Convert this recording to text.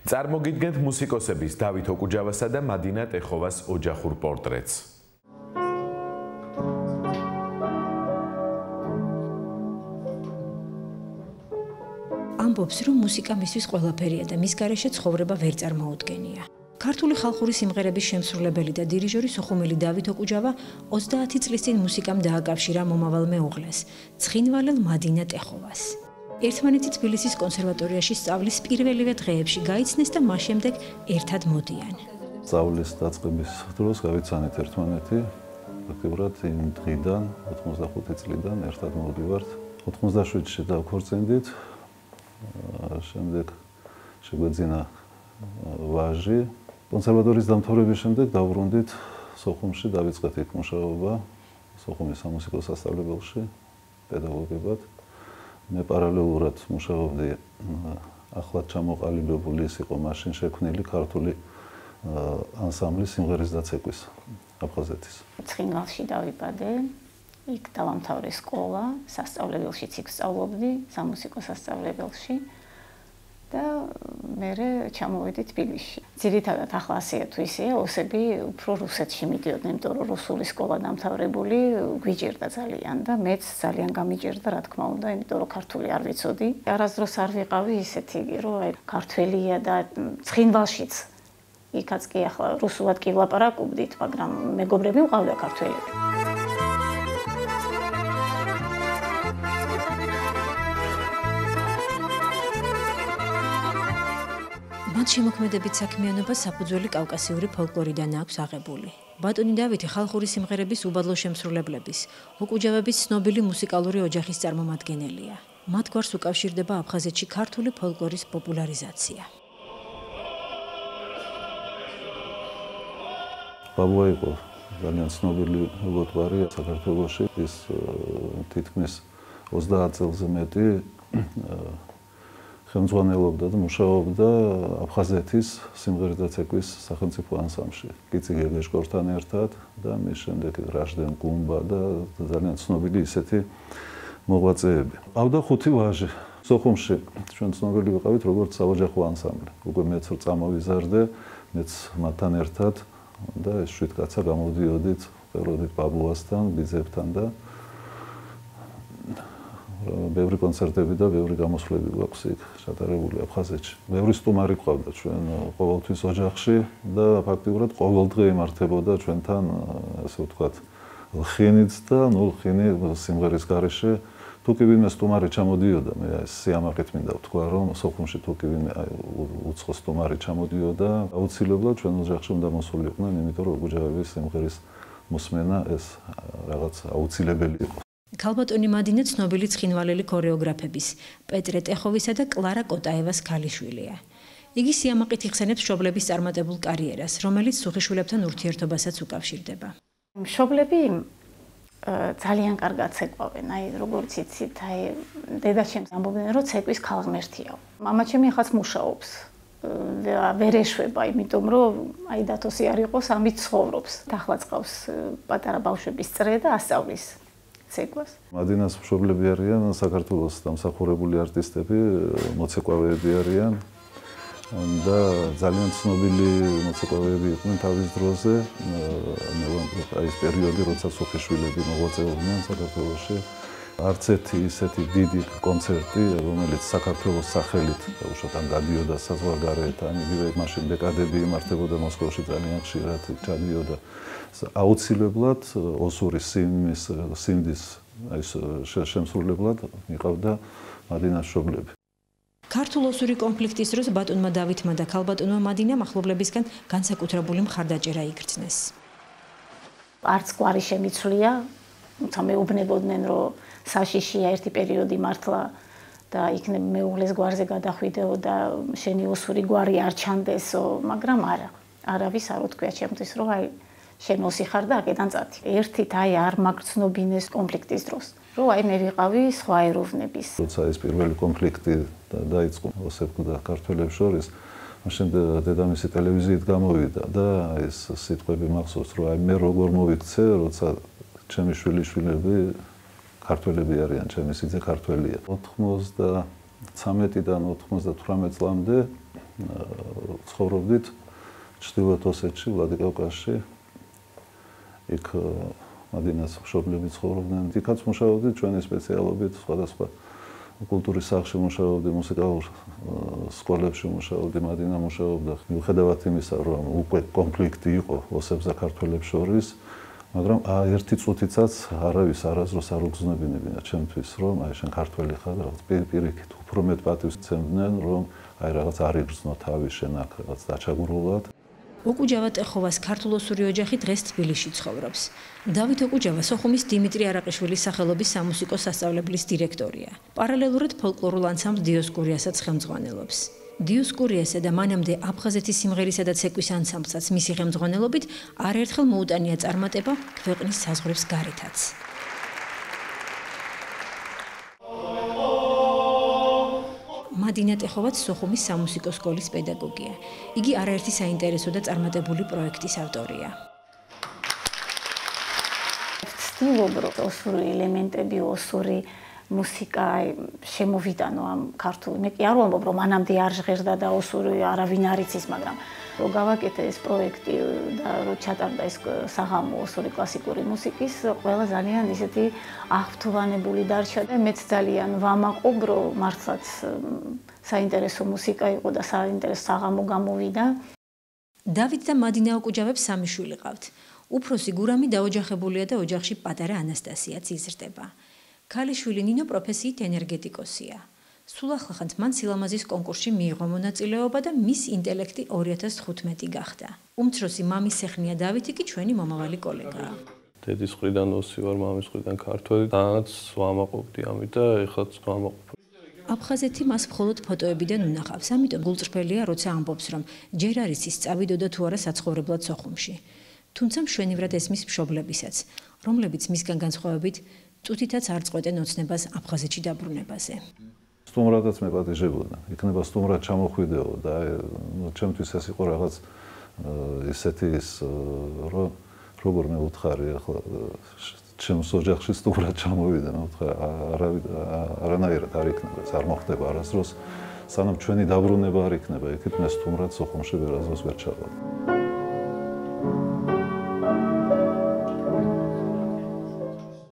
წარმოგიდგენთ მუსიკოსების დავით ოკუჯავასა და მადინა ტეხოვას ოჯახურ პორტრეტს. ამბობს, რომ მუსიკა მისთვის ყველაფერია და მის გარეშე ცხოვრება ვერ წარმოუდგენია. ქართული ხალხური სიმღერების შემსრულებელი და დირიჟორი სოხუმელი დავით ოკუჯავა 30 წლის წინ მუსიკამ დააკავშირა მომავალ მეუღლეს, ცხინვალელ მადინა ტეხოვას. ერთმანეთი თბილისის კონსერვატორიაში სწავლის პირველივე დღეებში გაიცნეს და მას შემდეგ ერთად მოდიან. სწავლის დაწყების დროს გავიცანეთ ერთმანეთი, ფაქტობრივად იმ დღიდან 85 წლიდან ერთად მოვდივართ. 97-ში დავქორწინდით, შემდეგ შეგვეძინა ვაჟი. კონსერვატორიის დამთავრების შემდეგ დავბრუნდით სოხუმში, დავიწყეთ იქ მუშაობა, სოხუმის სამუსიკო სასწავლებელში, პედაგოგებად. მე პარალელურად მუშაობდი ახლად ჩამოყალიბებული ის იყო მაშინ შექმნილი ქართული ანსამბლი სიმღერის დაცეკვის აფხაზეთის. ცხინვალში დავიბადე, იქ დავამთავრე სკოლა, სასწავლებელშიც იქ ვსწავლობდი, სამუსიკო სასწავლებელში და მერე ჩამოვედი თბილისში. ძირითადად ახლა ასეა თუ ისეა, ოსები უფრო რუსეთში მიდიოდნენ, იმიტომ რომ რუსული სკოლა დამთავრებული გვიჭირდა ძალიან და მეც ძალიან გამიჭირდა, რა თქმა უნდა, იმიტომ რომ ქართული არ ვიცოდი. არასდროს არ ვიყავი ისეთი, რომ აი ქართველია და ცხინვალშიც იქაც კი ახლა რუსულად კი ვლაპარაკობდით, მაგრამ მეგობრები მყავდა ქართველები. მათ შემოქმედებით საქმიანობა საფუძველი კავკასიური ფოლკლორიდან აქვს აღებული. ბატონი დავითი ხალხური სიმღერების უბადლო შემსრულებლების, ოკუჯავების ცნობილი მუსიკალური ოჯახის წარმომადგენელია. მათ გვარს უკავშირდება აფხაზეთში ქართული ფოლკლორის პოპულარიზაცია. ბაბუა იყო ძალიან ცნობილი ლოტვარი საქართველოში, ის თითქმის 30 წელზე მეტი ხელმძღვანელობდა და მუშაობდა აფხაზეთის სიმღერის დაცეკვის სახელმწიფო ანსამბლში. კიცი გეგეშკორთან ერთად და მის შემდეგ რაჟდენ გუმბა და ძალიან ცნობილი ისეთი მოღვაწეები. ყავდა 5 ვაჟი. სოხუმში ჩვენ ცნობილი ვიყავით როგორც საოჯახო ანსამბლი. უკვე მეც წამოვიზარდე, მეც მათთან ერთად და ეს 7 კაცა გამოვდიოდით, ვყეროდით ბაბუასთან, ბიძებთან და ბევრი კონცერტები და ბევრი გამოსვლები გვაქვს იქ ჩატარებული აფხაზეთში. ბევრი სტუმარი ყავდა ჩვენ ყოველთვის ოჯახში და ფაქტიურად ყოველ დღე იმართებოდა ჩვენთან, ასე ვთქვათ, ლხინიც და ლხინი სიმღერის გარეშე. თუ კი ვინმე სტუმარი ჩამოდიოდა, მე სიამაყით მინდა ვთქვა, რომ სოხუმში თუ კი ვინმე უცხო სტუმარი ჩამოდიოდა, აუცილებლად ჩვენ ოჯახში უნდა მოსულიყვნენ, იმიტომ რომ ოკუჯავების სიმღერის მოსმენა ეს რაღაც აუცილებელი იყო. ქალბატონი მადინა ცნობილი ცხინვალელი ქორეოგრაფების პეტრე ტეხოვისა და კლარა კოტაევას ქალიშვილია. იგი სიამაყით იხსენებს მშობლების წარმატებულ კარიერას, რომელიც სუხიშვილებთან ურთიერთობასაც უკავშირდება. მშობლები ძალიან კარგად ცეკვავენ, აი როგორც იცით, აი დედაჩემს ამბობდნენ, რომ ცეკვის ქალღმერთია. მამაჩემი ახაც მუშაობს. ვერ ეშვება, იმიტომ რომ აი დათოსი არ იყოს, ამით ცხოვრობს. ახლა წავს პატარა ბავშვების წრე და ასწავლის ცეკვას. მადინას მშობლები არიან საქართველოს დამსახურებული არტისტები, მოცეკვავეები არიან და ძალიან ცნობილი მოცეკვავეები იყვნენ თავის დროზე. აი ეს პერიოდი, როცა სუხიშვილები მოღვაწეობდნენ საქართველოში. არც ერთი ისეთი დიდი კონცერტი, რომელიც საქართველოს სახელით უშუალოდ გადიოდა საზღვარგარეთ, იგივე მაშინ დეკადები იმართებოდა მოსკოვში ძალიან ხშირად ჩადიოდა. აუცილებლად ოსურის სიმდის შემსრულებლად მიყავდა მადინას მშობლები. ქართულ-ოსური კონფლიქტის დროს ბატონმა დავითმა და ქალბატონმა მადინამ ახლობლებისგან განსაკუთრებული მხარდაჭერა იგრძნეს. არც გვარი შემიცვლია, თუმცა მეუბნებოდნენ, რომ საშიშია ერთი პერიოდი მართლა და იქნებ მეუღლეს გვარზე გადახვიდეო და შენი ოსური გვარი არ ჩანდესო, მაგრამ არა. არავის არ უთქვია ჩემთვის, რომ აი შენ ოსი ხარ და აქედან წათი. ერთით აი არ მაგრძნობინეს კონფლიქტის დროს, რომ აი მე ვიყავი სხვა ეროვნების. როცა ეს პირველი კონფლიქტი დაიწყო ოსებთან და ქართველებს შორის, მაშინ დედამისი ტელევიზიით გამოვიდა და ეს სიტყვები მახსოვს, რომ აი მე როგორ მოვიქცე, როცა ჩემი შვილიშვილები ქართველები არიან, ჩემი სიძე ქართველია. 93-დან 98 წლამდე ცხოვრობდით ჩრდილოეთ ოსეთში, ვლადიკავკაზში. იქ მადინას მშობლები ცხოვრობდნენ. იქაც მუშაობდით ჩვენი სპეციალობით, სხვადასხვა კულტურის სახლში მუშაობდი, მუსიკალურ სკოლებში მუშაობდი, მადინა მუშაობდა. მიუხედავად იმისა, რომ უკვე კონფლიქტი იყო ოსებს და ქართველებს შორის, მაგრამ ერთი წუთიცაც არავის არასდროს არ უგზნობინებინა ჩემთვის, რომ აი შენ ქართველი ხარ, რაღაც პირიქით უფრო მეტ პატივს ცემდნენ, რომ აი რაღაც არ იგრძნო თავი შენ აქ რაღაც დაჩაგურულად. ოკუჯავა ტეხოვას ქართულ-ოსური ოჯახი დღეს თბილისში ცხოვრობს. დავით ოკუჯავა სოხუმის დიმიტრი არაყიშვილის სახელობის სამუსიკო სასწავლებლის დირექტორია. პარალელურად ფოლკლორულ ანსამბლ დიოსკურიასაც ხელმძღვანელობს. დიოსკურიასა და მანამდე აფხაზეთის სიმღერისა და ცეკვის ანსამბლსაც მისი ხელმძღვანელობით არაერთხელ მოუტანია წარმატება ქვეყნის საზღვრებს გარეთაც. მადინა ტეხოვაც სოხუმის სამუსიკო სკოლის პედაგოგია. იგი არაერთი საინტერესო და წარმატებული პროექტის ავტორია. ვცდილობ, რომ ოსური ელემენტები, ოსური მუსიკა შემოვიტანო ამ ქართულ. მე კი არ ვამბობ, რომ მანამდე არ ჟღერდა და ოსური არავინ არ იცის, მაგრამ რომ გავაკეთე ეს პროექტი და რომ ჩატარდა ეს საღამო ოსური კლასიკური მუსიკის, ყველა ძალიან ისეთი აღფრთოვანებული დარჩა და მეც ძალიან ვამაყობ, რომ მართლაც საინტერესო მუსიკა იყო და საინტერესო საღამო გამოვიდა. დავით და მადინა ოკუჯავებს სამი შვილი ყავთ. უფროსი გურამი დაოჯახებულია და ოჯახში პატარა ანასტასიაც იზრდება. ქალიშვილი ნინო პროფესიით ენერგეტიკოსია. სულ ახლახანთ მან სილამაზის კონკურსში მიიღო მონაწილეობა და მის ინტელექტი 2015 გახდა. უმცროსი მამის სეხნია დავითი კი ჩვენი მომავალი კოლეგაა. დედის მხრიდან ოსი ვარ, მამის მხრიდან ქართველი. თანაც ვამაყობდი ამით და ეხლაც ვამაყობ. აფხაზეთი მას მხოლოდ ფოტოებიდან უნახავს, ამიტომ გულწრფელია, როცა ამბობს, რომ ჯერ არის ის წავიდოდა თუ არა საცხოვრებლად სოხუმში. თუმცა მშვენივრად ესმის მშობლებისაც, რომლებიც მისგან განსხვავებით წუთითაც არ წყვეტენ ოცნებას აფხაზეთში დაბრუნებაზე. სტუმრადაც მეპატიჟებოდა. იქნება სტუმრად ჩამოხვიდეო და ჩემთვის ეს იყო რაღაც ისეთი რომ როგორ მე უთხარი ახლა ჩემს ოჯახში სტუმრად ჩამოვიდა, მე ვთქვა არანაირად არ იქნება, არ მოხდება არასდროს, სანამ ჩვენი დაბრუნება არ იქნება, იქით მე სტუმრად სოხუმში ვერასდროს ვერ ჩავალ.